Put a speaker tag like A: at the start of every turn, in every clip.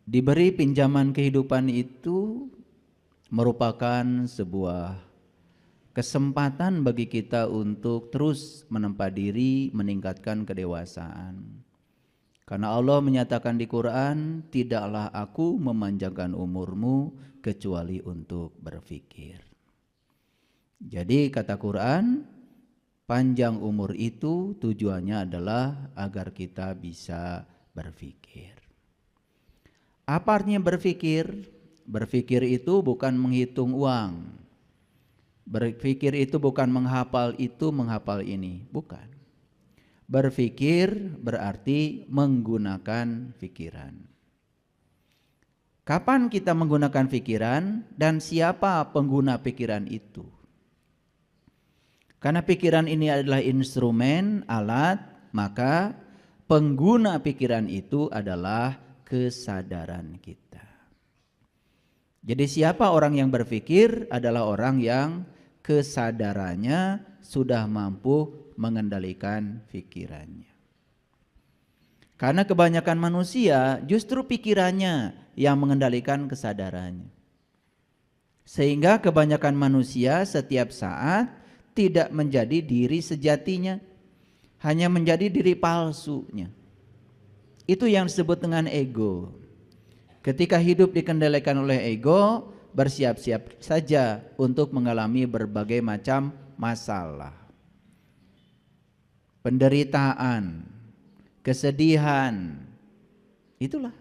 A: Diberi pinjaman kehidupan itu merupakan sebuah kesempatan bagi kita untuk terus menempa diri, meningkatkan kedewasaan. Karena Allah menyatakan di Quran, tidaklah aku memanjangkan umurmu kecuali untuk berfikir. Jadi kata Quran, panjang umur itu tujuannya adalah agar kita bisa berfikir. Apa artinya berfikir? Berfikir itu bukan menghitung uang. Berfikir itu bukan menghafal itu, menghafal ini. Bukan. Berfikir berarti menggunakan pikiran. Kapan kita menggunakan pikiran dan siapa pengguna pikiran itu? Karena pikiran ini adalah instrumen, alat, maka pengguna pikiran itu adalah kesadaran kita. Jadi siapa orang yang berpikir adalah orang yang kesadarannya sudah mampu mengendalikan pikirannya. Karena kebanyakan manusia justru pikirannya yang mengendalikan kesadarannya. Sehingga kebanyakan manusia setiap saat tidak menjadi diri sejatinya, hanya menjadi diri palsunya. Itu yang disebut dengan ego. Ketika hidup dikendalikan oleh ego, bersiap-siap saja untuk mengalami berbagai macam masalah. Penderitaan, kesedihan, itulah.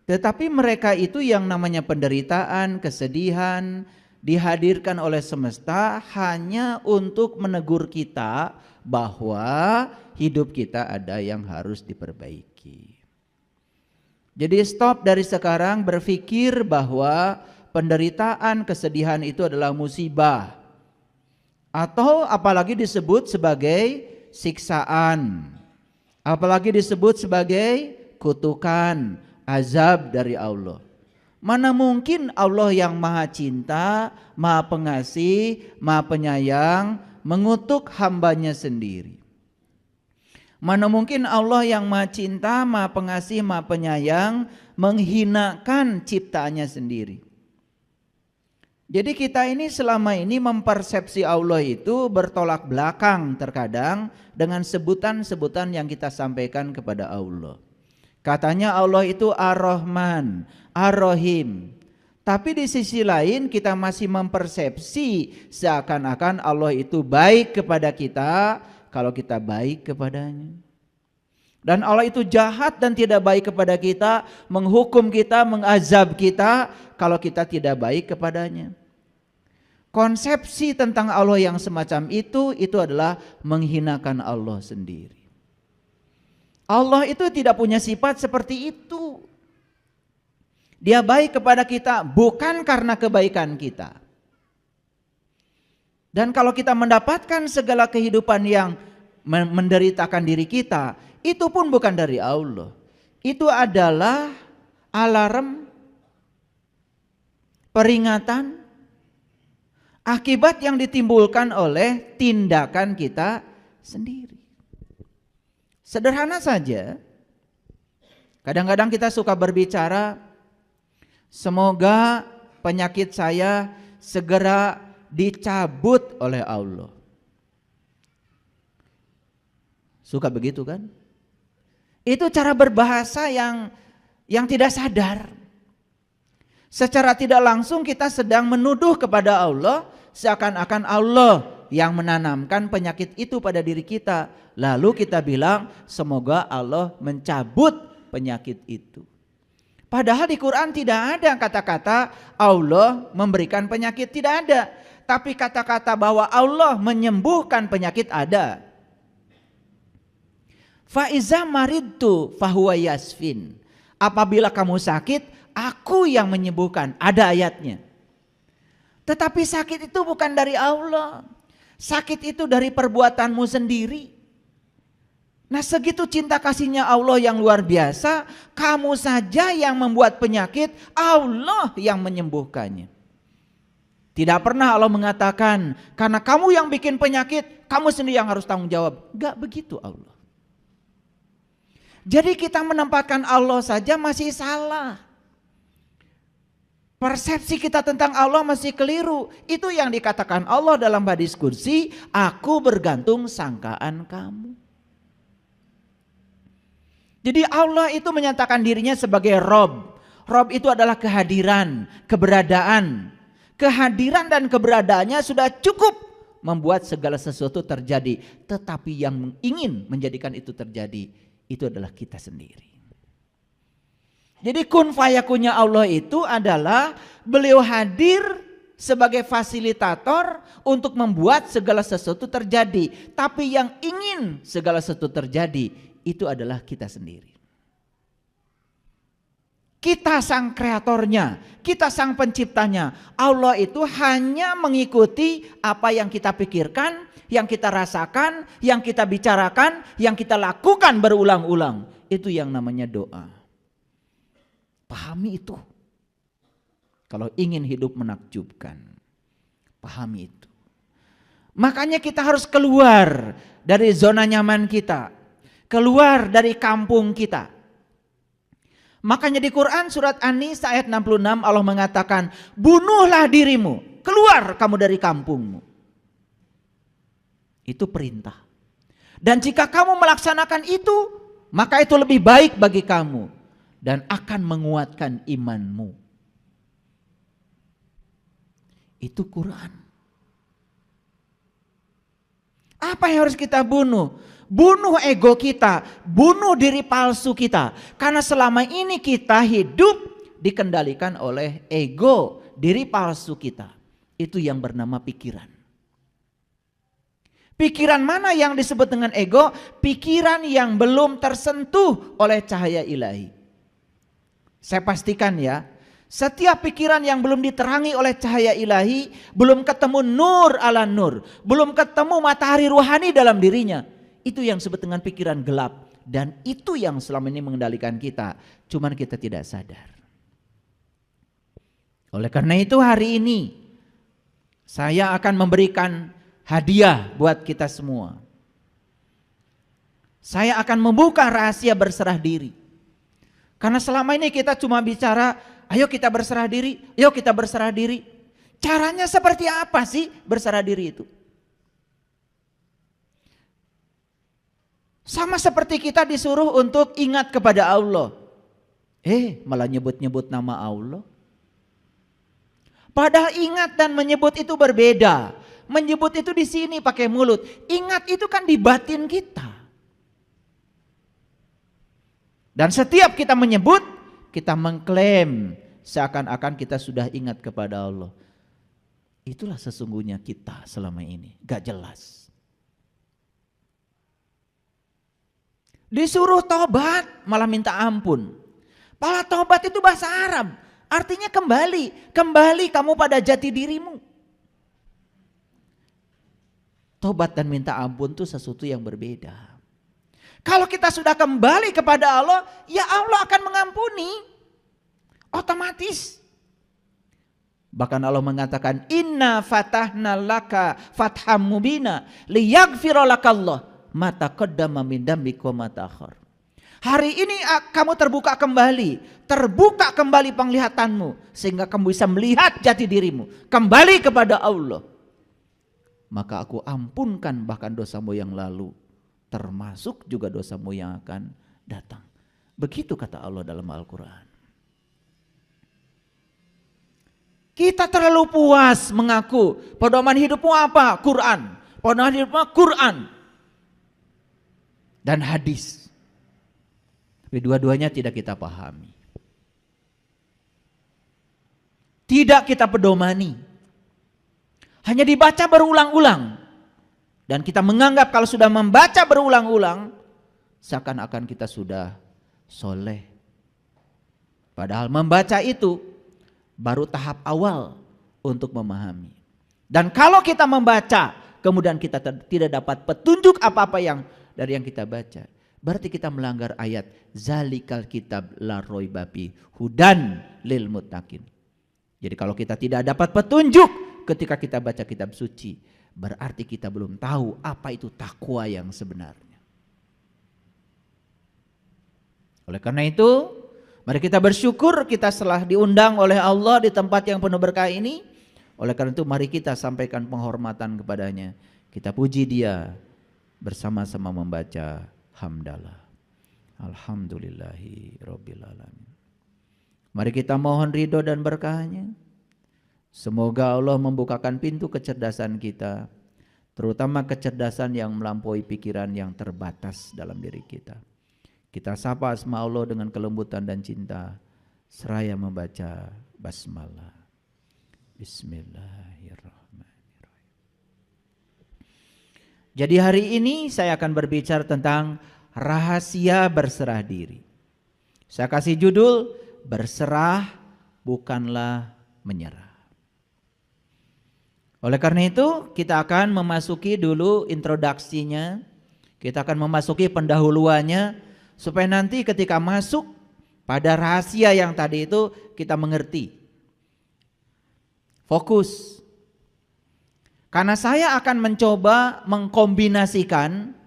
A: Tetapi mereka itu yang namanya penderitaan, kesedihan dihadirkan oleh semesta hanya untuk menegur kita bahwa hidup kita ada yang harus diperbaiki. Jadi stop dari sekarang berpikir bahwa penderitaan, kesedihan itu adalah musibah. Atau apalagi disebut sebagai siksaan. Apalagi disebut sebagai kutukan, azab dari Allah. Mana mungkin Allah yang maha cinta, maha pengasih, maha penyayang mengutuk hambanya sendiri. Mana mungkin Allah yang maha cinta, maha pengasih, maha penyayang menghinakan ciptaannya sendiri. Jadi kita ini selama ini mempersepsi Allah itu bertolak belakang terkadang dengan sebutan-sebutan yang kita sampaikan kepada Allah. Katanya Allah itu Ar-Rahman, Ar-Rahim. Tapi di sisi lain kita masih mempersepsi seakan-akan Allah itu baik kepada kita kalau kita baik kepadanya. Dan Allah itu jahat dan tidak baik kepada kita, menghukum kita, mengazab kita kalau kita tidak baik kepadanya. Konsepsi tentang Allah yang semacam itu adalah menghinakan Allah sendiri. Allah itu tidak punya sifat seperti itu. Dia baik kepada kita bukan karena kebaikan kita. Dan kalau kita mendapatkan segala kehidupan yang menderitakan diri kita, itu pun bukan dari Allah. Itu adalah alarm, peringatan, akibat yang ditimbulkan oleh tindakan kita sendiri. Sederhana saja. Kadang-kadang kita suka berbicara, semoga penyakit saya segera dicabut oleh Allah. Suka begitu kan? Itu cara berbahasa yang tidak sadar. Secara tidak langsung kita sedang menuduh kepada Allah seakan-akan Allah yang menanamkan penyakit itu pada diri kita. Lalu kita bilang semoga Allah mencabut penyakit itu. Padahal di Quran tidak ada kata-kata Allah memberikan penyakit, tidak ada. Tapi kata-kata bahwa Allah menyembuhkan penyakit ada. Fa iza maridtu fahuwa yasfin. Apabila kamu sakit, aku yang menyembuhkan. Ada ayatnya. Tetapi sakit itu bukan dari Allah. Sakit itu dari perbuatanmu sendiri. Nah, segitu cinta kasihnya Allah yang luar biasa, kamu saja yang membuat penyakit, Allah yang menyembuhkannya. Tidak pernah Allah mengatakan, karena kamu yang bikin penyakit, kamu sendiri yang harus tanggung jawab. Enggak begitu Allah. Jadi kita menempatkan Allah saja masih salah. Persepsi kita tentang Allah masih keliru. Itu yang dikatakan Allah dalam hadis kursi, aku bergantung sangkaan kamu. Jadi Allah itu menyatakan dirinya sebagai Rob. Rob itu adalah kehadiran, keberadaan. Kehadiran dan keberadaannya sudah cukup membuat segala sesuatu terjadi. Tetapi yang ingin menjadikan itu terjadi, itu adalah kita sendiri. Jadi kun fayakunnya Allah itu adalah beliau hadir sebagai fasilitator untuk membuat segala sesuatu terjadi. Tapi yang ingin segala sesuatu terjadi itu adalah kita sendiri. Kita sang kreatornya, kita sang penciptanya. Allah itu hanya mengikuti apa yang kita pikirkan, yang kita rasakan, yang kita bicarakan, yang kita lakukan berulang-ulang. Itu yang namanya doa. Pahami itu. Kalau ingin hidup menakjubkan, pahami itu. Makanya kita harus keluar dari zona nyaman kita, keluar dari kampung kita. Makanya di Quran surat An-Nisa ayat 66 Allah mengatakan, bunuhlah dirimu, keluar kamu dari kampungmu. Itu perintah. Dan jika kamu melaksanakan itu, maka itu lebih baik bagi kamu dan akan menguatkan imanmu. Itu Quran. Apa yang harus kita bunuh? Bunuh ego kita, bunuh diri palsu kita. Karena selama ini kita hidup dikendalikan oleh ego, diri palsu kita. Itu yang bernama pikiran. Pikiran mana yang disebut dengan ego? Pikiran yang belum tersentuh oleh cahaya ilahi. Saya pastikan ya, setiap pikiran yang belum diterangi oleh cahaya ilahi, belum ketemu nur ala nur, belum ketemu matahari ruhani dalam dirinya, itu yang disebut dengan pikiran gelap. Dan itu yang selama ini mengendalikan kita, cuman kita tidak sadar. Oleh karena itu hari ini saya akan memberikan hadiah buat kita semua. Saya akan membuka rahasia berserah diri. Karena selama ini kita cuma bicara, ayo kita berserah diri, ayo kita berserah diri. Caranya seperti apa sih berserah diri itu? Sama seperti kita disuruh untuk ingat kepada Allah. Malah nyebut-nyebut nama Allah. Padahal ingat dan menyebut itu berbeda. Menyebut itu di sini pakai mulut. Ingat itu kan di batin kita. Dan setiap kita menyebut, kita mengklaim seakan-akan kita sudah ingat kepada Allah. Itulah sesungguhnya kita selama ini, gak jelas. Disuruh tobat malah minta ampun. Malah tobat itu bahasa Arab, artinya kembali. Kembali kamu pada jati dirimu. Tobat dan minta ampun itu sesuatu yang berbeda. Kalau kita sudah kembali kepada Allah, ya Allah akan mengampuni. Otomatis. Bahkan Allah mengatakan, inna fatahna laka fatham mubina liyaghfira lakallah ma taqaddama min dambika wa ma ta'akhkhar. Hari ini kamu terbuka kembali penglihatanmu sehingga kamu bisa melihat jati dirimu, kembali kepada Allah. Maka aku ampunkan bahkan dosamu yang lalu, termasuk juga dosamu yang akan datang. Begitu kata Allah dalam Al-Quran. Kita terlalu puas mengaku pedoman hidupmu apa? Quran. Pedoman hidupmu Quran dan hadis. Tapi dua-duanya tidak kita pahami. Tidak kita pedomani. Hanya dibaca berulang-ulang. Dan kita menganggap kalau sudah membaca berulang-ulang, seakan-akan kita sudah soleh. Padahal membaca itu baru tahap awal untuk memahami. Dan kalau kita membaca, kemudian kita tidak dapat petunjuk apa-apa yang dari yang kita baca, berarti kita melanggar ayat zalikal kitab la raiba fi hudan lil muttaqin. Jadi kalau kita tidak dapat petunjuk ketika kita baca kitab suci, berarti kita belum tahu apa itu takwa yang sebenarnya. Oleh karena itu, mari kita bersyukur kita telah diundang oleh Allah di tempat yang penuh berkah ini. Oleh karena itu mari kita sampaikan penghormatan kepadanya. Kita puji Dia bersama-sama membaca hamdalah. Alhamdulillahi Rabbil Alamin. Mari kita mohon ridho dan berkahnya. Semoga Allah membukakan pintu kecerdasan kita, terutama kecerdasan yang melampaui pikiran yang terbatas dalam diri kita. Kita sapa asma Allah dengan kelembutan dan cinta, seraya membaca basmalah. Bismillahirrahmanirrahim. Jadi hari ini saya akan berbicara tentang rahasia berserah diri. Saya kasih judul, berserah bukanlah menyerah. Oleh karena itu kita akan memasuki dulu introduksinya, kita akan memasuki pendahuluannya, supaya nanti ketika masuk pada rahasia yang tadi itu kita mengerti. Fokus. Karena saya akan mencoba mengkombinasikan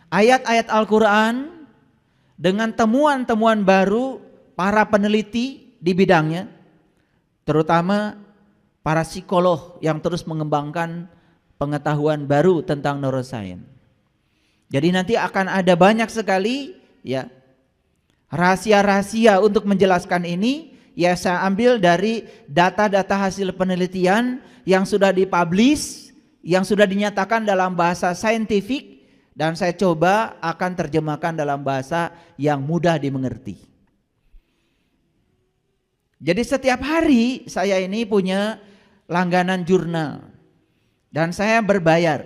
A: ayat-ayat Al-Quran dengan temuan-temuan baru para peneliti di bidangnya, terutama para psikolog yang terus mengembangkan pengetahuan baru tentang neuroscience. Jadi nanti akan ada banyak sekali ya rahasia-rahasia untuk menjelaskan ini. Ya saya ambil dari data-data hasil penelitian yang sudah dipublish, yang sudah dinyatakan dalam bahasa saintifik, dan saya coba akan terjemahkan dalam bahasa yang mudah dimengerti. Jadi setiap hari saya ini punya langganan jurnal dan saya berbayar.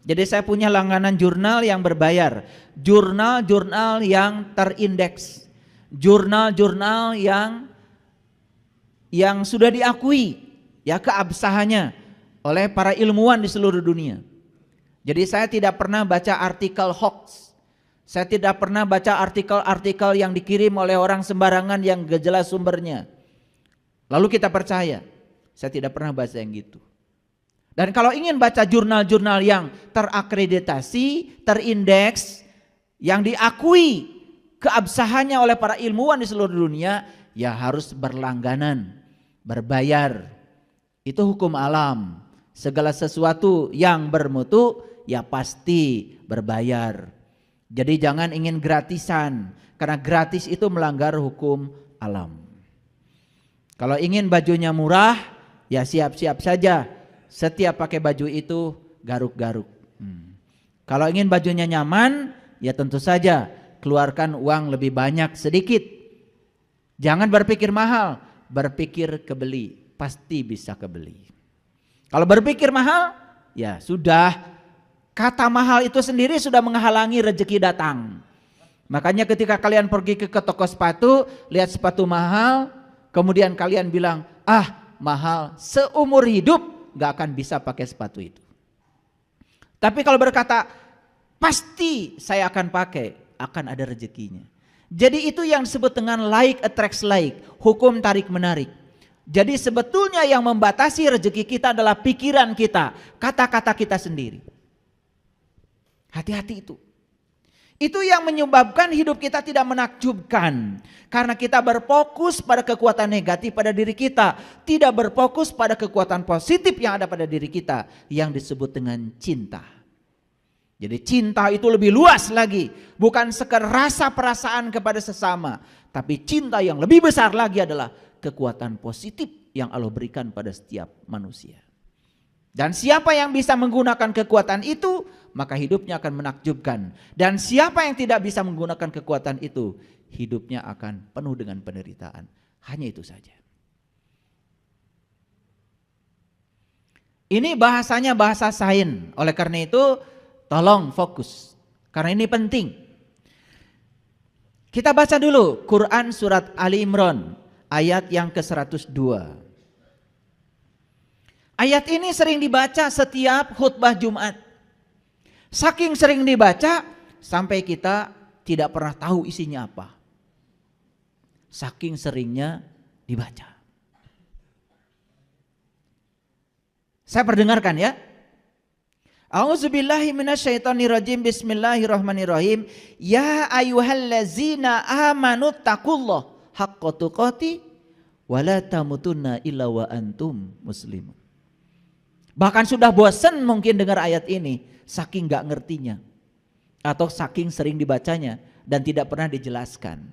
A: Jadi saya punya langganan jurnal yang berbayar, jurnal-jurnal yang terindeks, jurnal-jurnal yang sudah diakui ya keabsahannya oleh para ilmuwan di seluruh dunia. Jadi saya tidak pernah baca artikel hoax, saya tidak pernah baca artikel-artikel yang dikirim oleh orang sembarangan yang gak jelas sumbernya lalu kita percaya. Saya tidak pernah baca yang gitu. Dan kalau ingin baca jurnal-jurnal yang terakreditasi, terindeks, yang diakui keabsahannya oleh para ilmuwan di seluruh dunia, ya harus berlangganan, berbayar. Itu hukum alam. Segala sesuatu yang bermutu ya pasti berbayar. Jadi jangan ingin gratisan, karena gratis itu melanggar hukum alam. Kalau ingin bajunya murah, ya siap-siap saja, setiap pakai baju itu garuk-garuk. Kalau ingin bajunya nyaman, ya tentu saja keluarkan uang lebih banyak sedikit. Jangan berpikir mahal, berpikir kebeli, pasti bisa kebeli. Kalau berpikir mahal, ya sudah, kata mahal itu sendiri sudah menghalangi rezeki datang. Makanya ketika kalian pergi ke toko sepatu, lihat sepatu mahal, kemudian kalian bilang, mahal, seumur hidup gak akan bisa pakai sepatu itu. Tapi kalau berkata pasti saya akan pakai, akan ada rezekinya. Jadi itu yang disebut dengan like attracts like, hukum tarik menarik. Jadi sebetulnya yang membatasi rezeki kita adalah pikiran kita, kata-kata kita sendiri. Hati-hati itu. Itu yang menyebabkan hidup kita tidak menakjubkan. Karena kita berfokus pada kekuatan negatif pada diri kita. Tidak berfokus pada kekuatan positif yang ada pada diri kita. Yang disebut dengan cinta. Jadi cinta itu lebih luas lagi. Bukan sekedar rasa perasaan kepada sesama. Tapi cinta yang lebih besar lagi adalah kekuatan positif yang Allah berikan pada setiap manusia. Dan siapa yang bisa menggunakan kekuatan itu, maka hidupnya akan menakjubkan. Dan siapa yang tidak bisa menggunakan kekuatan itu, hidupnya akan penuh dengan penderitaan. Hanya itu saja. Ini bahasanya bahasa sains. Oleh karena itu, tolong fokus. Karena ini penting. Kita baca dulu Quran surat Ali Imran ayat yang ke-102. Ayat ini sering dibaca setiap khutbah Jumat. Saking sering dibaca sampai kita tidak pernah tahu isinya apa. Saking seringnya dibaca. Saya perdengarkan ya. A'udzubillahi minasyaitonirrajim. Bismillahirrahmanirrahim. Ya ayyuhallazina amanu taqullah haqqa tuqati wa la tamutunna illa wa antum muslimun. Bahkan sudah bosan mungkin dengar ayat ini, saking gak ngertinya atau saking sering dibacanya dan tidak pernah dijelaskan.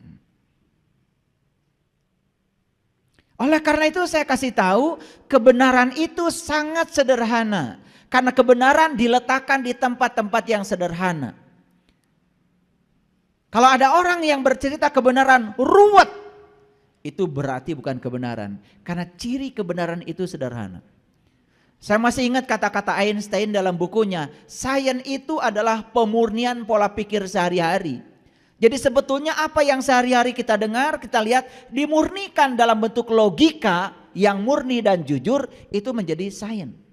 A: Oleh karena itu saya kasih tahu, kebenaran itu sangat sederhana. Karena kebenaran diletakkan di tempat-tempat yang sederhana. Kalau ada orang yang bercerita kebenaran ruwet, itu berarti bukan kebenaran. Karena ciri kebenaran itu sederhana. Saya masih ingat kata-kata Einstein dalam bukunya, sains itu adalah pemurnian pola pikir sehari-hari. Jadi sebetulnya apa yang sehari-hari kita dengar, kita lihat dimurnikan dalam bentuk logika yang murni dan jujur, itu menjadi sains.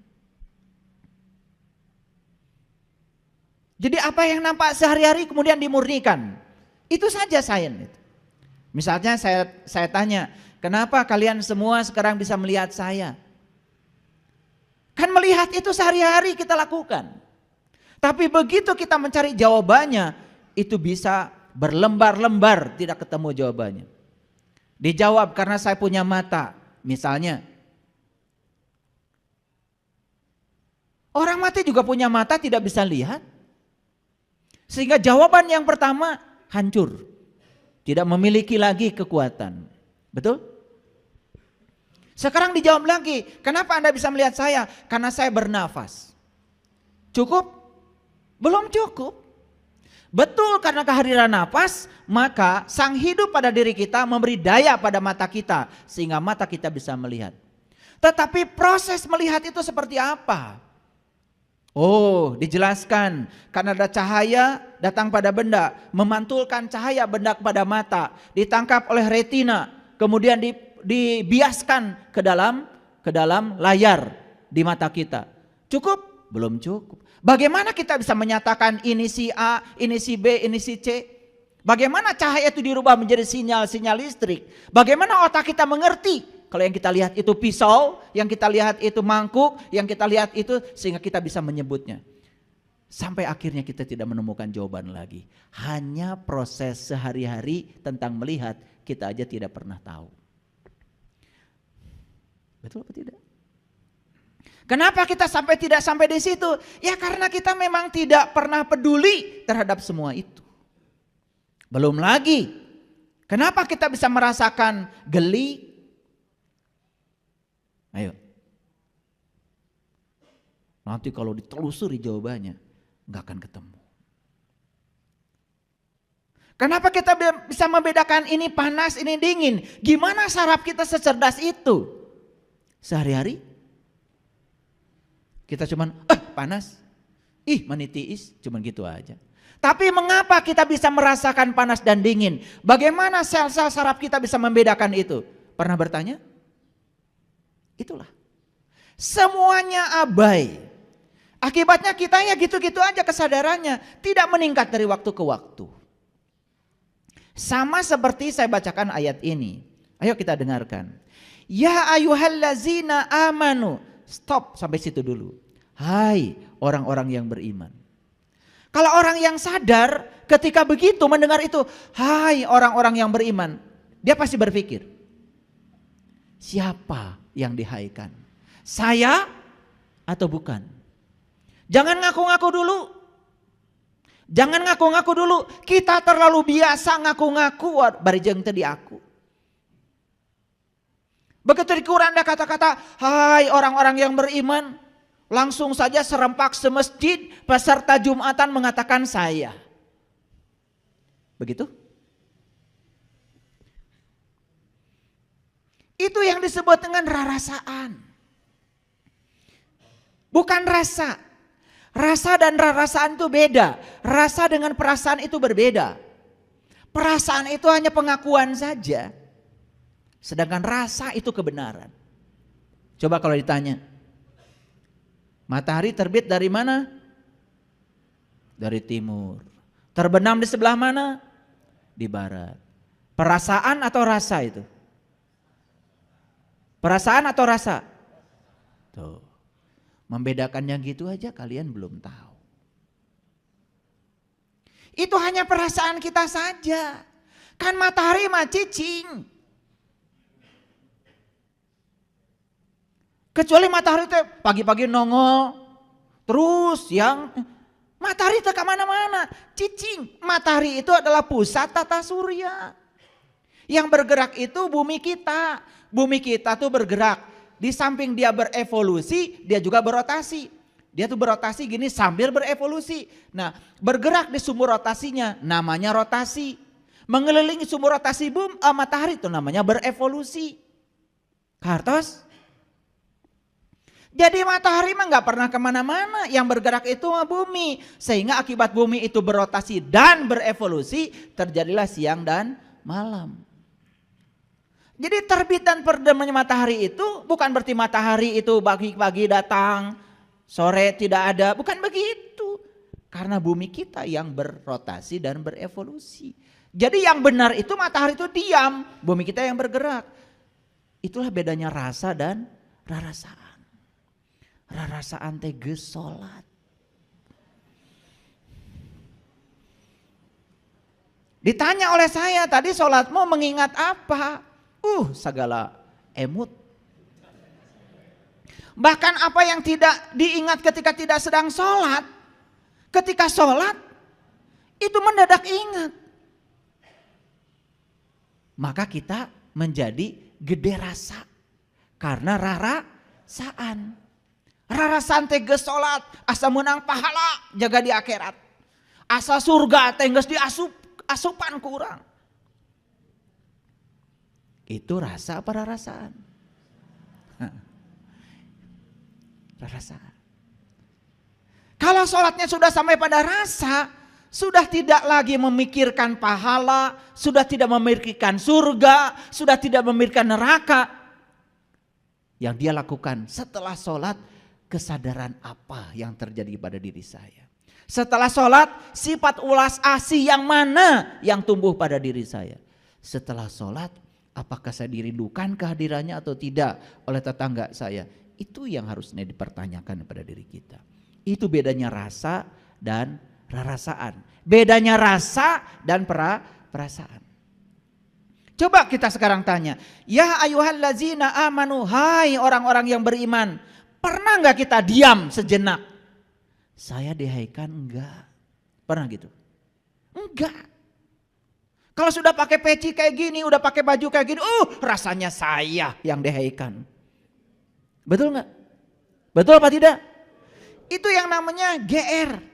A: Jadi apa yang nampak sehari-hari kemudian dimurnikan. Itu saja sains. Misalnya saya tanya, kenapa kalian semua sekarang bisa melihat saya? Kan melihat itu sehari-hari kita lakukan. Tapi begitu kita mencari jawabannya, itu bisa berlembar-lembar tidak ketemu jawabannya. Dijawab karena saya punya mata, misalnya. Orang mati juga punya mata, tidak bisa lihat. Sehingga jawaban yang pertama hancur. Tidak memiliki lagi kekuatan. Betul? Sekarang dijawab lagi, kenapa Anda bisa melihat saya? Karena saya bernafas. Cukup? Belum cukup. Betul, karena kehadiran nafas, maka sang hidup pada diri kita memberi daya pada mata kita. Sehingga mata kita bisa melihat. Tetapi proses melihat itu seperti apa? Oh, dijelaskan karena ada cahaya datang pada benda, memantulkan cahaya benda kepada mata, ditangkap oleh retina, kemudian dibiaskan ke dalam layar di mata kita. Cukup? Belum cukup. Bagaimana kita bisa menyatakan ini si A, ini si B, ini si C? Bagaimana cahaya itu dirubah menjadi sinyal listrik? Bagaimana otak kita mengerti? Kalau yang kita lihat itu pisau, yang kita lihat itu mangkuk, yang kita lihat itu sehingga kita bisa menyebutnya. Sampai akhirnya kita tidak menemukan jawaban lagi. Hanya proses sehari-hari tentang melihat kita aja tidak pernah tahu. Betul atau tidak? Kenapa kita tidak sampai di situ? Ya karena kita memang tidak pernah peduli terhadap semua itu. Belum lagi, kenapa kita bisa merasakan geli? Ayo. Nanti kalau ditelusuri jawabannya, nggak akan ketemu. Kenapa kita bisa membedakan ini panas, ini dingin? Gimana saraf kita secerdas itu? Sehari-hari kita cuman panas, menitiis, cuman gitu aja. Tapi mengapa kita bisa merasakan panas dan dingin? Bagaimana sel-sel saraf kita bisa membedakan itu? Pernah bertanya? Itulah. Semuanya abai. Akibatnya kita ya gitu-gitu aja kesadarannya. Tidak meningkat dari waktu ke waktu. Sama seperti saya bacakan ayat ini. Ayo kita dengarkan. Ya ayyuhallazina amanu. Stop sampai situ dulu. Hai orang-orang yang beriman. Kalau orang yang sadar ketika begitu mendengar itu. Hai orang-orang yang beriman. Dia pasti berpikir. Siapa yang dihaikan? Saya atau bukan? Jangan ngaku-ngaku dulu. Jangan ngaku-ngaku dulu. Kita terlalu biasa ngaku-ngaku barijeng tadi aku. Begitu di Quran ada kata-kata, hai orang-orang yang beriman, langsung saja serempak semasjid peserta Jumatan mengatakan saya. Begitu? Itu yang disebut dengan rarasaan. Bukan rasa. Rasa dan rarasaan itu beda. Rasa dengan perasaan itu berbeda. Perasaan itu hanya pengakuan saja. Sedangkan rasa itu kebenaran. Coba kalau ditanya. Matahari terbit dari mana? Dari timur. Terbenam di sebelah mana? Di barat. Perasaan atau rasa itu? Perasaan atau rasa? Tuh. Membedakannya gitu aja kalian belum tahu. Itu hanya perasaan kita saja. Kan matahari mah cicing. Kecuali matahari itu pagi-pagi nongol. Terus yang matahari itu kemana-mana. Cicing. Matahari itu adalah pusat tata surya. Yang bergerak itu bumi kita. Bumi kita tuh bergerak. Di samping dia berevolusi, dia juga berotasi. Dia tuh berotasi gini sambil berevolusi. Nah, bergerak di sumber rotasinya namanya rotasi. Mengelilingi sumber rotasi matahari itu namanya berevolusi. Kartos? Jadi matahari mah nggak pernah kemana-mana. Yang bergerak itu bumi. Sehingga akibat bumi itu berotasi dan berevolusi, terjadilah siang dan malam. Jadi terbit dan terdemnya matahari itu bukan berarti matahari itu pagi-pagi datang, sore tidak ada. Bukan begitu. Karena bumi kita yang berotasi dan berevolusi. Jadi yang benar itu matahari itu diam, bumi kita yang bergerak. Itulah bedanya rasa dan rarasaan. Rarasaan teges sholat. Ditanya oleh saya tadi sholatmu mengingat apa? Segala emut. Bahkan apa yang tidak diingat ketika tidak sedang sholat. Ketika sholat itu mendadak ingat. Maka kita menjadi gede rasa. Karena rarasaan. Rarasaan teges sholat, asa menang pahala, jaga di akhirat. Asa surga teges asupan kurang. Itu rasa apa rarasaan? Rarasaan. Kalau sholatnya sudah sampai pada rasa, sudah tidak lagi memikirkan pahala, sudah tidak memikirkan surga, sudah tidak memikirkan neraka. Yang dia lakukan setelah sholat, kesadaran apa yang terjadi pada diri saya. Setelah sholat, sifat ulas asih yang mana yang tumbuh pada diri saya. Setelah sholat, apakah saya dirindukan kehadirannya atau tidak oleh tetangga saya. Itu yang harusnya dipertanyakan pada diri kita. Itu bedanya rasa dan rarasaan. Bedanya rasa dan perasaan. Coba kita sekarang tanya. Ya ayyuhallazina amanu, hai orang-orang yang beriman. Pernah gak kita diam sejenak? Saya dihaikan enggak. Pernah gitu? Enggak. Kalau sudah pakai peci kayak gini, udah pakai baju kayak gini, rasanya saya yang dihaikan. Betul gak? Betul apa tidak? Itu yang namanya GR.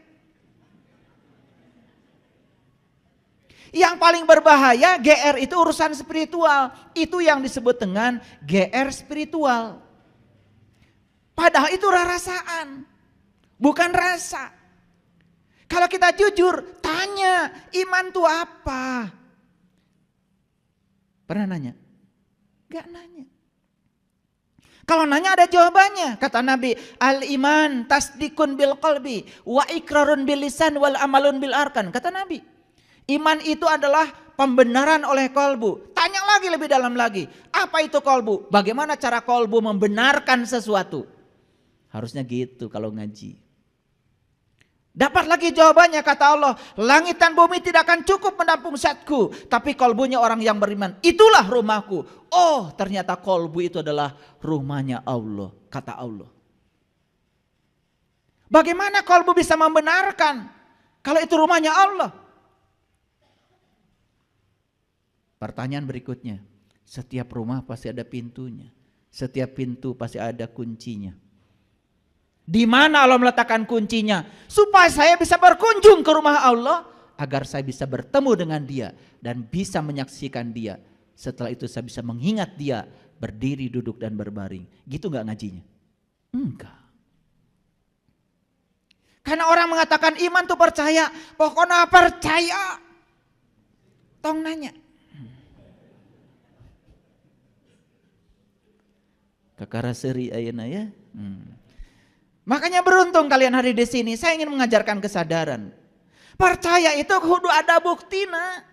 A: Yang paling berbahaya GR itu urusan spiritual. Itu yang disebut dengan GR spiritual. Padahal itu rarasaan, bukan rasa. Kalau kita jujur, tanya iman itu apa? Pernah nanya? Gak nanya. Kalau nanya ada jawabannya. Kata Nabi, al-iman tasdikun bil qalbi wa ikrarun bil lisan wal amalun bil arkan. Kata Nabi, iman itu adalah pembenaran oleh kolbu. Tanya lagi lebih dalam lagi. Apa itu kolbu? Bagaimana cara kolbu membenarkan sesuatu? Harusnya gitu kalau ngaji. Dapat lagi jawabannya kata Allah. Langit dan bumi tidak akan cukup menampung zatku. Tapi kolbunya orang yang beriman. Itulah rumahku. Oh ternyata kolbu itu adalah rumahnya Allah. Kata Allah. Bagaimana kolbu bisa membenarkan? Kalau itu rumahnya Allah. Pertanyaan berikutnya. Setiap rumah pasti ada pintunya. Setiap pintu pasti ada kuncinya. Di mana Allah meletakkan kuncinya? Supaya saya bisa berkunjung ke rumah Allah. Agar saya bisa bertemu dengan dia. Dan bisa menyaksikan dia. Setelah itu saya bisa mengingat dia. Berdiri, duduk dan berbaring. Gitu gak ngajinya? Enggak. Karena orang mengatakan iman tuh percaya. Pokoknya percaya. Tong nanya. Kakaraseri ayeuna ya. Makanya beruntung kalian hari di sini. Saya ingin mengajarkan kesadaran. Percaya itu kudu ada buktina.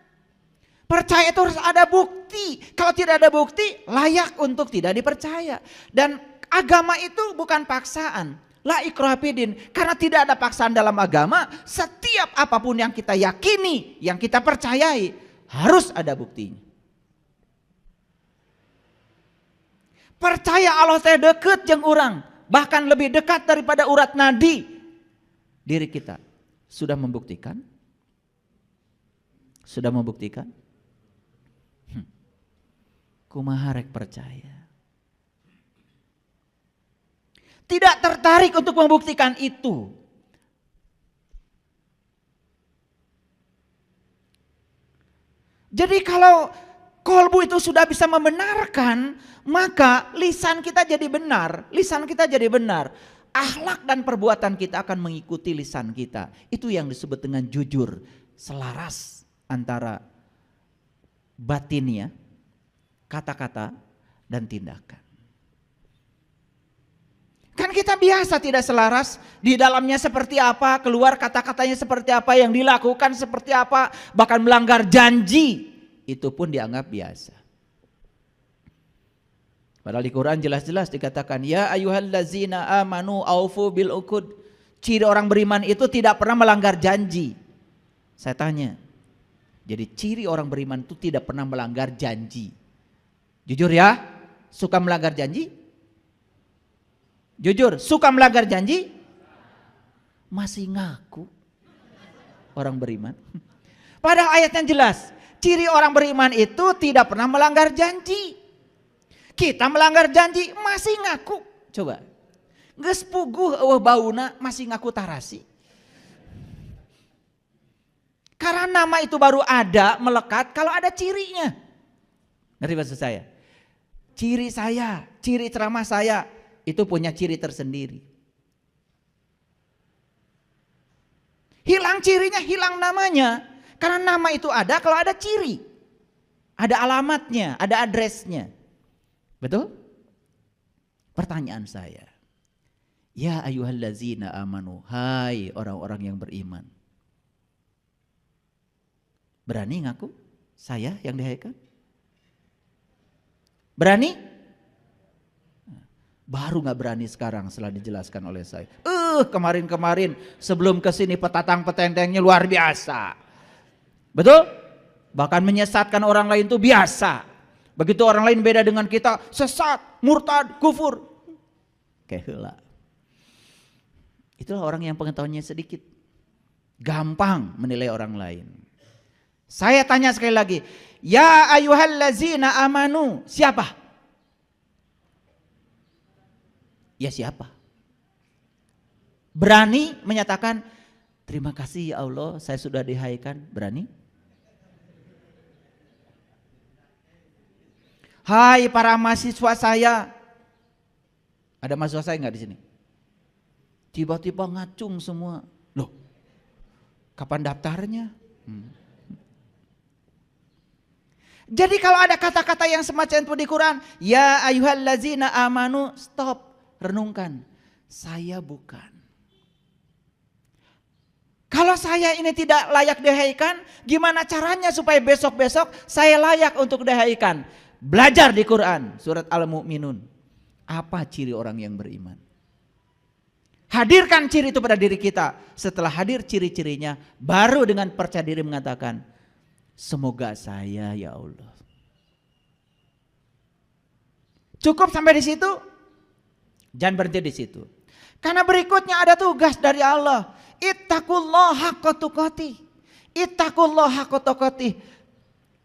A: Percaya itu harus ada bukti. Kalau tidak ada bukti, layak untuk tidak dipercaya. Dan agama itu bukan paksaan. La ikraha fiddin, karena tidak ada paksaan dalam agama. Setiap apapun yang kita yakini, yang kita percayai, harus ada buktinya. Percaya Allah teh deket jeung urang, bahkan lebih dekat daripada urat nadi. Diri kita sudah membuktikan? Sudah membuktikan? Kumaha rek percaya? Tidak tertarik untuk membuktikan itu. Jadi kalau kolbu itu sudah bisa membenarkan, maka lisan kita jadi benar, lisan kita jadi benar. Akhlak dan perbuatan kita akan mengikuti lisan kita. Itu yang disebut dengan jujur, selaras antara batinnya, kata-kata dan tindakan. Kan kita biasa tidak selaras, di dalamnya seperti apa, keluar kata-katanya seperti apa, yang dilakukan seperti apa, bahkan melanggar janji, itu pun dianggap biasa. Padahal di Quran jelas-jelas dikatakan, ya ayyuhallazina amanu aufu bil uqud. Ciri orang beriman itu tidak pernah melanggar janji. Saya tanya, jadi ciri orang beriman itu tidak pernah melanggar janji. Jujur ya, suka melanggar janji? Jujur, suka melanggar janji? Masih ngaku orang beriman. Padahal ayatnya jelas, ciri orang beriman itu tidak pernah melanggar janji. Kita melanggar janji masih ngaku. Coba, geus puguh eueuh bauna masih ngaku tarasi. Karena nama itu baru ada, melekat kalau ada cirinya. Ngerti maksud saya? Ciri saya, ciri ceramah saya, itu punya ciri tersendiri. Hilang cirinya, hilang namanya. Karena nama itu ada kalau ada ciri. Ada alamatnya, ada adresnya. Betul? Pertanyaan saya. Ya ayyuhallazina amanu, hai orang-orang yang beriman. Berani ngaku saya yang dihaikan? Berani? Baru gak berani sekarang setelah dijelaskan oleh saya. Kemarin-kemarin sebelum kesini petatang petentengnya luar biasa. Betul? Bahkan menyesatkan orang lain itu biasa. Begitu orang lain beda dengan kita, sesat, murtad, kufur. Kayak itulah orang yang pengetahuannya sedikit. Gampang menilai orang lain. Saya tanya sekali lagi. Ya ayyuhallazina amanu. Siapa? Ya siapa? Berani menyatakan, terima kasih ya Allah saya sudah dihaikan. Berani? Hai para mahasiswa saya. Ada mahasiswa saya nggak di sini? Tiba-tiba ngacung semua. Loh, kapan daftarnya? Jadi kalau ada kata-kata yang semacam itu di Quran, ya ayyuhallazina amanu, stop. Renungkan, saya bukan. Kalau saya ini tidak layak dihaikan, gimana caranya supaya besok-besok saya layak untuk dihaikan? Belajar di Quran, surat Al-Mu'minun. Apa ciri orang yang beriman? Hadirkan ciri itu pada diri kita. Setelah hadir ciri-cirinya, baru dengan percaya diri mengatakan, semoga saya ya Allah. Cukup sampai di situ? Jangan berhenti di situ. Karena berikutnya ada tugas dari Allah. Ittaqullaha haqqa tuqatih. Ittaqullaha haqqa tuqatih.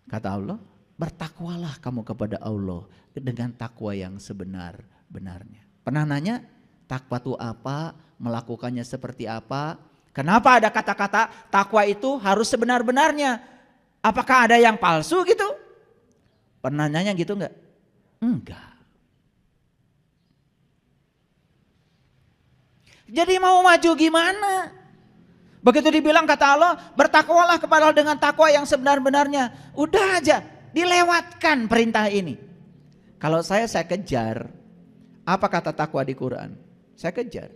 A: Kata Allah, bertakwalah kamu kepada Allah dengan takwa yang sebenar-benarnya. Pernah nanya, takwa itu apa? Melakukannya seperti apa? Kenapa ada kata-kata takwa itu harus sebenar-benarnya? Apakah ada yang palsu gitu? Pernah nanya gitu enggak? Enggak. Jadi mau maju gimana? Begitu dibilang kata Allah, bertakwalah kepada Allah dengan takwa yang sebenar-benarnya. Udah aja, dilewatkan perintah ini. Kalau saya kejar. Apa kata takwa di Quran? Saya kejar.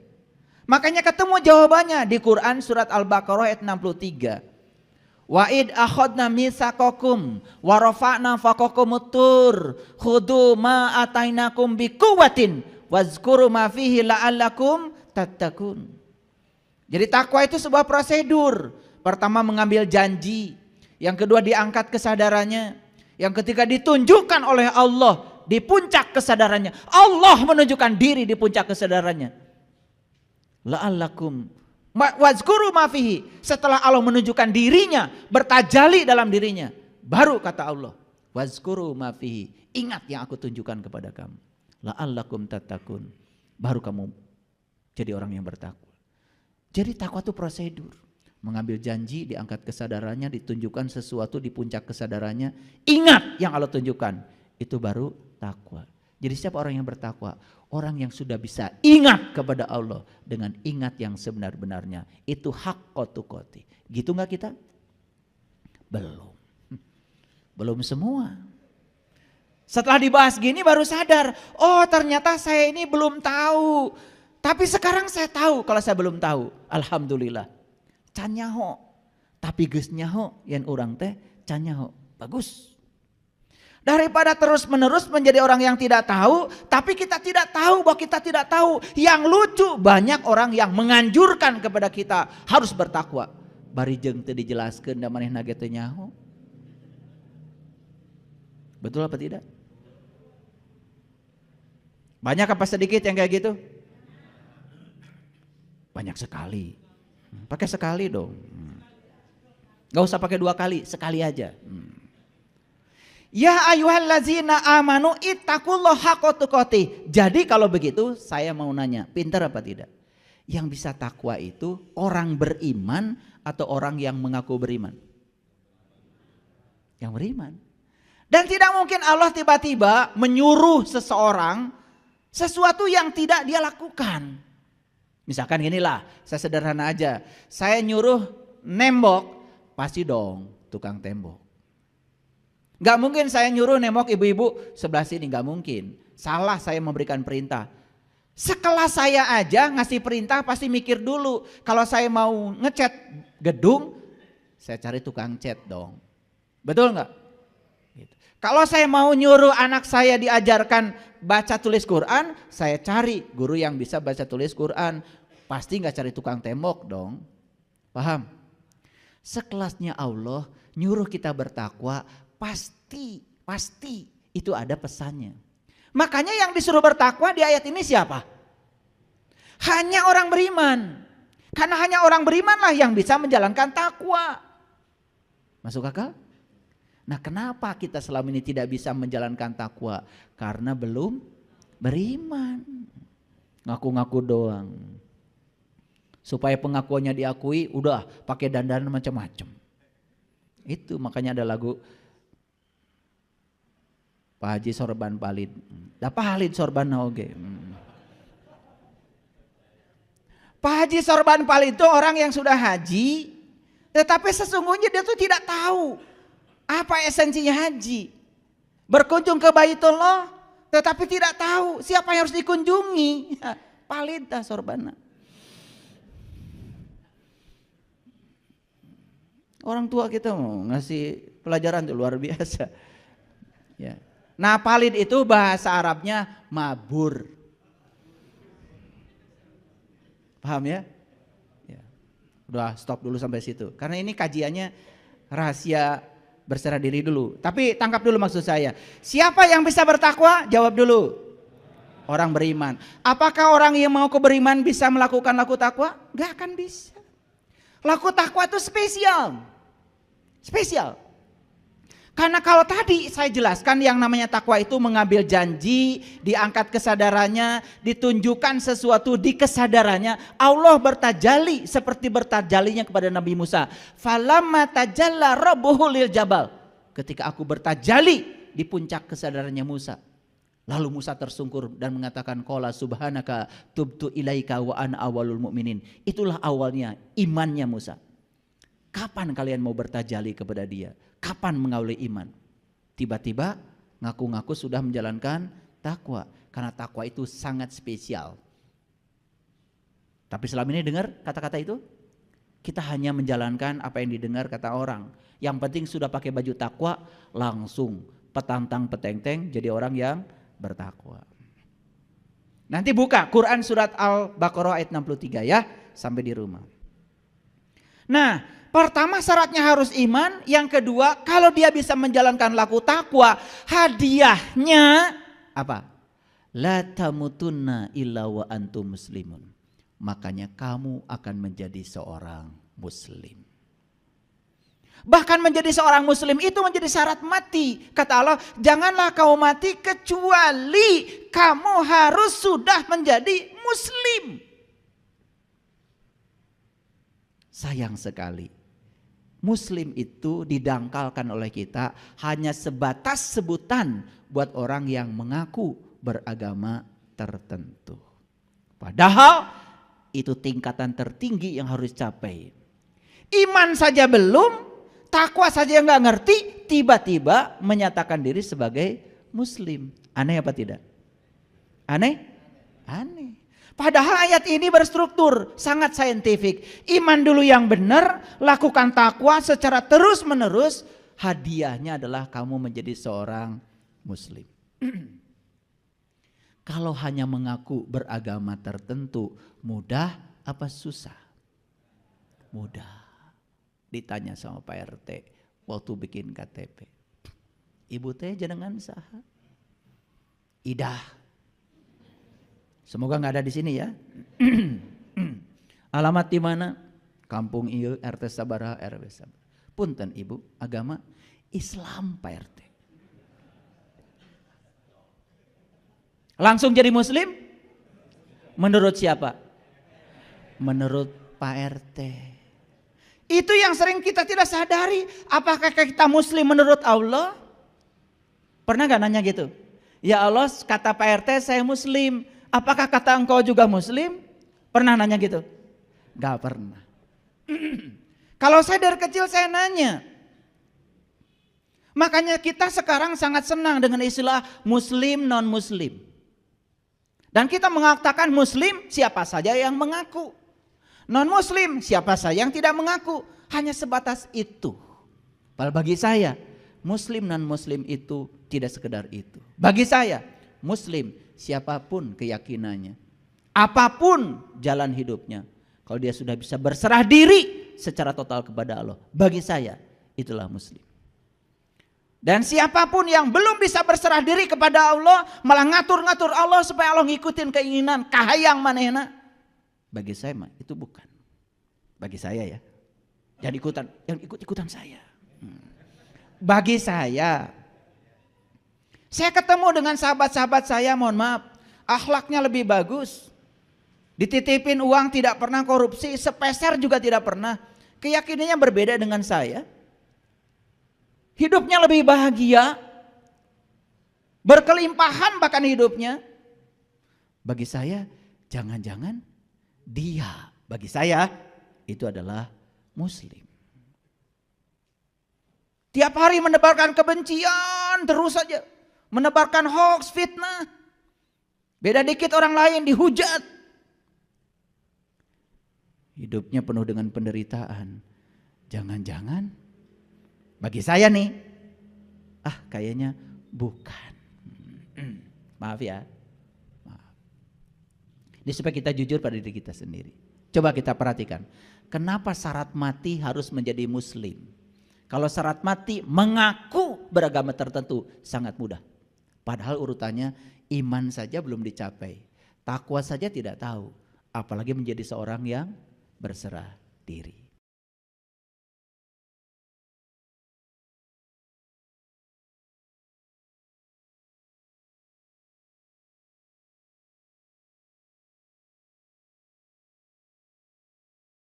A: Makanya ketemu jawabannya di Quran surat Al-Baqarah ayat 63. Wa id akhadna mitsaqakum wa rafa'na fawqakumut tur khudhu ma atainakum biquwwatin wazkuru ma fihi la'allakum tattaqun. Jadi takwa itu sebuah prosedur. Pertama mengambil janji, yang kedua diangkat kesadarannya, yang ketiga ditunjukkan oleh Allah di puncak kesadarannya. Allah menunjukkan diri di puncak kesadarannya. La'allakum wazkuru ma fihi. Setelah Allah menunjukkan dirinya, bertajali dalam dirinya, baru kata Allah, wazkuru ma fihi. Ingat yang aku tunjukkan kepada kamu. La'allakum tattaqun. Baru kamu jadi orang yang bertakwa. Jadi takwa itu prosedur. Mengambil janji, diangkat kesadarannya, ditunjukkan sesuatu di puncak kesadarannya. Ingat yang Allah tunjukkan. Itu baru takwa. Jadi siapa orang yang bertakwa? Orang yang sudah bisa ingat kepada Allah dengan ingat yang sebenar-benarnya. Itu haqqa tuqati. Gitu gak kita? Belum. Belum semua. Setelah dibahas gini baru sadar. Oh ternyata saya ini belum tahu. Tapi sekarang saya tahu. Kalau saya belum tahu, alhamdulillah. Can nyaho. Tapi geus nyaho yen urang teh can nyaho. Bagus. Daripada terus menerus menjadi orang yang tidak tahu, tapi kita tidak tahu bahwa kita tidak tahu. Yang lucu banyak orang yang menganjurkan kepada kita harus bertakwa. Bari jeung teu dijelaskeun da manehna ge teu nyaho. Betul apa tidak? Banyak apa sedikit yang kayak gitu? Banyak sekali. Pakai sekali dong. Gak usah pakai 2 kali, sekali aja. Ya ayyuhallazina amanu ittaqullaha haqqa tuqatih. Jadi kalau begitu saya mau nanya, pintar apa tidak? Yang bisa takwa itu orang beriman atau orang yang mengaku beriman? Yang beriman. Dan tidak mungkin Allah tiba-tiba menyuruh seseorang sesuatu yang tidak dia lakukan. Misalkan ginilah, saya sederhana aja. Saya nyuruh nembok, pasti dong tukang tembok. Gak mungkin saya nyuruh nembok ibu-ibu sebelah sini, gak mungkin. Salah saya memberikan perintah. Sekelas saya aja ngasih perintah pasti mikir dulu. Kalau saya mau ngecat gedung, saya cari tukang cat dong. Betul gak? Gitu. Kalau saya mau nyuruh anak saya diajarkan baca tulis Quran, saya cari guru yang bisa baca tulis Quran. Pasti gak cari tukang tembok dong. Paham? Sekelasnya Allah nyuruh kita bertakwa, pasti itu ada pesannya. Makanya yang disuruh bertakwa di ayat ini siapa? Hanya orang beriman. Karena hanya orang berimanlah yang bisa menjalankan takwa. Masuk akal? Nah kenapa kita selama ini tidak bisa menjalankan takwa? Karena belum beriman. Ngaku-ngaku doang. Supaya pengakuannya diakui, udah pakai dandanan macam-macam. Itu makanya ada lagu Pak Haji Sorban Palid. Da Palid Sorban oge. Pak Haji Sorban Palid itu orang yang sudah haji, tetapi sesungguhnya dia tuh tidak tahu apa esensinya haji. Berkunjung ke Baitullah, tetapi tidak tahu siapa yang harus dikunjungi. Palid dah Sorbana. Orang tua kita mau ngasih pelajaran tuh luar biasa. Ya. Nah palid itu bahasa Arabnya mabur. Paham ya? Ya. Udah stop dulu sampai situ. Karena ini kajiannya rahasia berserah diri dulu. Tapi tangkap dulu maksud saya. Siapa yang bisa bertakwa? Jawab dulu. Orang beriman. Apakah orang yang mau beriman bisa melakukan laku takwa? Gak akan bisa. Laku takwa itu spesial. Spesial. Karena kalau tadi saya jelaskan yang namanya takwa itu mengambil janji, diangkat kesadarannya, ditunjukkan sesuatu di kesadarannya. Allah bertajali seperti bertajalinya kepada Nabi Musa. Falamma tajalla rabbuhu lil jabal. Ketika aku bertajali di puncak kesadarannya Musa. Lalu Musa tersungkur dan mengatakan qala subhanaka tubtu ilaika wa ana awwalul mu'minin. Itulah awalnya imannya Musa. Kapan kalian mau bertajali kepada dia? Kapan mengawali iman? Tiba-tiba ngaku-ngaku sudah menjalankan takwa. Karena takwa itu sangat spesial. Tapi selama ini dengar kata-kata itu? Kita hanya menjalankan apa yang didengar kata orang. Yang penting sudah pakai baju takwa, langsung petantang petenteng jadi orang yang bertakwa. Nanti buka Quran surat Al-Baqarah ayat 63 ya, sampai di rumah. Nah, pertama syaratnya harus iman, yang kedua kalau dia bisa menjalankan laku takwa, hadiahnya apa? La tamutunna illa wa antum muslimun. Makanya kamu akan menjadi seorang muslim. Bahkan menjadi seorang muslim itu menjadi syarat mati. Kata Allah, janganlah kau mati kecuali kamu harus sudah menjadi muslim. Sayang sekali, muslim itu didangkalkan oleh kita hanya sebatas sebutan buat orang yang mengaku beragama tertentu. Padahal itu tingkatan tertinggi yang harus dicapai. Iman saja belum, takwa saja yang nggak ngerti, tiba-tiba menyatakan diri sebagai muslim. Aneh apa tidak? Aneh? Aneh. Padahal ayat ini berstruktur, sangat saintifik. Iman dulu yang benar, lakukan takwa secara terus menerus. Hadiahnya adalah kamu menjadi seorang muslim. Kalau hanya mengaku beragama tertentu, mudah apa susah? Mudah. Ditanya sama Pak RT waktu bikin KTP. Ibu teh jenengan saha? Idah. Semoga nggak ada di sini ya. Alamat di mana? Kampung ieu RT sabaraha RW sabaraha. Punten ibu, agama Islam Pak RT. Langsung jadi muslim? Menurut siapa? Menurut Pak RT. Itu yang sering kita tidak sadari. Apakah kita muslim menurut Allah? Pernah gak nanya gitu? Ya Allah, kata Pak RT saya muslim. Apakah kata engkau juga muslim? Pernah nanya gitu? Gak pernah. Kalau saya dari kecil saya nanya. Makanya kita sekarang sangat senang dengan istilah muslim non muslim. Dan kita mengatakan muslim siapa saja yang mengaku. Non muslim siapa saja yang tidak mengaku. Hanya sebatas itu. Padahal bagi saya muslim non muslim itu tidak sekedar itu. Bagi saya muslim siapapun keyakinannya, apapun jalan hidupnya, kalau dia sudah bisa berserah diri secara total kepada Allah, bagi saya itulah muslim. Dan siapapun yang belum bisa berserah diri kepada Allah, malah ngatur-ngatur Allah supaya Allah ngikutin keinginan kahayang manehna, bagi saya mah itu bukan. Bagi saya ya, jangan ikut-ikutan saya. Bagi saya ketemu dengan sahabat-sahabat saya, mohon maaf, akhlaknya lebih bagus. Dititipin uang tidak pernah korupsi, sepeser juga tidak pernah. Keyakinannya berbeda dengan saya. Hidupnya lebih bahagia, berkelimpahan bahkan hidupnya. Bagi saya, jangan-jangan dia, bagi saya itu adalah muslim. Tiap hari menebarkan kebencian terus saja. Menebarkan hoax, fitnah. Beda dikit orang lain dihujat. Hidupnya penuh dengan penderitaan. Jangan-jangan bagi saya nih, kayaknya bukan. Maaf ya. Maaf. Ini supaya kita jujur pada diri kita sendiri. Coba kita perhatikan. Kenapa syarat mati harus menjadi muslim? Kalau syarat mati mengaku beragama tertentu sangat mudah. Padahal urutannya iman saja belum dicapai. Takwa saja tidak tahu. Apalagi menjadi seorang yang berserah diri.